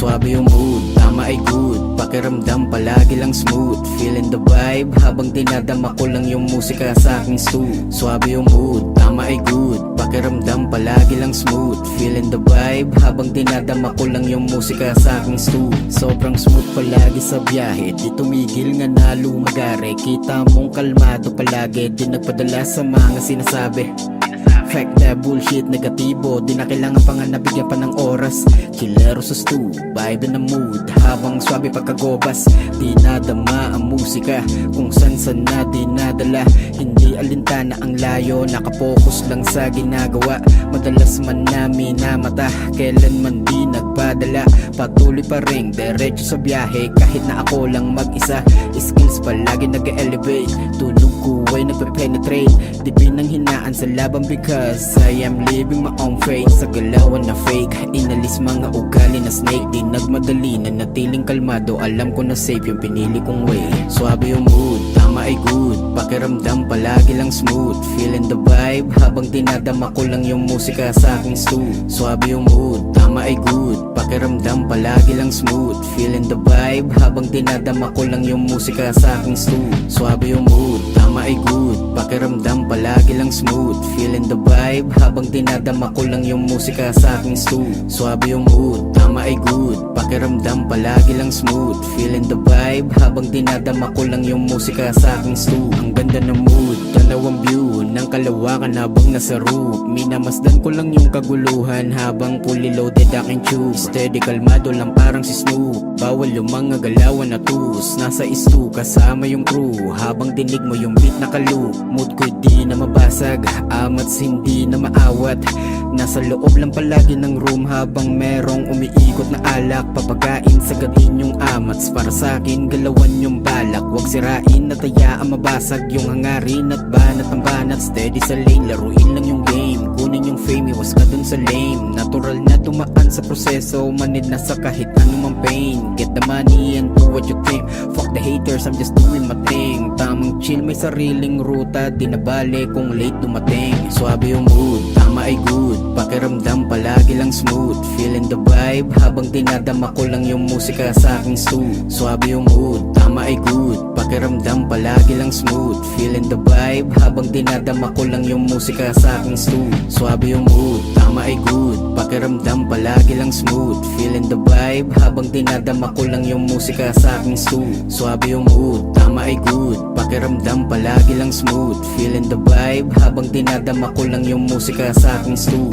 Swabe yung mood, tama ay good. Pakiramdam palagi lang smooth. Feeling the vibe habang dinadama ko lang yung musika sa aking stew. Swabe yung mood, tama ay good. Pakiramdam palagi lang smooth. Feeling the vibe habang dinadama ko lang yung musika sa aking stew. Sobrang smooth palagi sa biyahe, di tumigil nga na lumagare. Kita mong kalmado palagi, di nagpadala sa mga sinasabi. Fact na bullshit, negatibo, di na kailangan pa nga nabigyan pa ng oras. Chillero sa stew, vibe na mood, habang swabe pagkagobas. Di nadama ang musika, kung san na dinadala. Hindi alintana ang layo, nakapokus lang sa ginagawa. Madalas man namin na mata, kailan man di nagpadala. Patuloy pa rin, diretso sa biyahe, kahit na ako lang mag-isa. Skills palagi nag-elevate, tulog ko ay nagpe-penetrate. Di pinanghinaan sa laban because I am living my own fate. Sa galawan na fake, inalis mga ugali na snake. Di nagmadali na natiling kalmado, alam ko na safe yung pinili kong way. Swabe yung mood, tama ay good. Pakiramdam palagi lang smooth. Feeling the vibe habang dinadama ko lang yung musika sa aking stew. Swabe yung mood, tama ay good. Pakiramdam palagi lang smooth. Feeling the vibe habang dinadama ko lang yung musika sa aking stew. Swabe yung mood, tama ay good. Pakiramdam palagi lang smooth. Feeling the vibe habang dinadama ko lang yung musika sa aking stew. Swabe yung mood, tama ay good. Pakiramdam palagi lang smooth. Feeling the vibe habang dinadama ko lang yung musika sa aking stew. Ang ganda ng mood, tanaw ang view ng kalawakan habang nasa roof. Minamasdan ko lang yung kaguluhan habang fully loaded aking tube. Steady kalmado lang parang si Snoop. Bawal yung mga galawan na tus. Nasa istu kasama yung crew, habang dinig mo yung beat na kalu. Mood ko'y di na mabasag, amats hindi na maawat. Nasa loob lang palagi ng room habang merong umiikot na alak. Papagain sagatin yung amats, para sa akin galawan yung balak. Huwag sirain at hayaan mabasag yung hangarin at banat ng banat. Steady sa lane, laruin lang yung game. Kunin yung fame, iwas ka dun sa lame. Natural na dumaan sa proseso, manid na sa kahit anumang pain. Get the money and do what you think. Fuck the haters, I'm just doing my thing. Tamang chill, may sariling ruta, di na bale kung late dumating. Swabe yung mood, tama ay good. Pakiramdam palagi lang smooth. Feeling the vibe habang dinadama ko lang yung musika sa aking stew. Swabe yung mood, tama ay good. Pakiramdam palagi lang smooth. Feeling the vibe habang dinadama ko lang yung musika sa aking stew. Swabe yung mood, tama ay good. Pakiramdam palagi lang smooth. Feeling the vibe habang dinadama ko lang yung musika sa aking stew. Swabe yung mood, tama ay good. Pakiramdam palagi lang smooth. Feeling the vibe habang dinadama ko lang yung musika sa aking stew.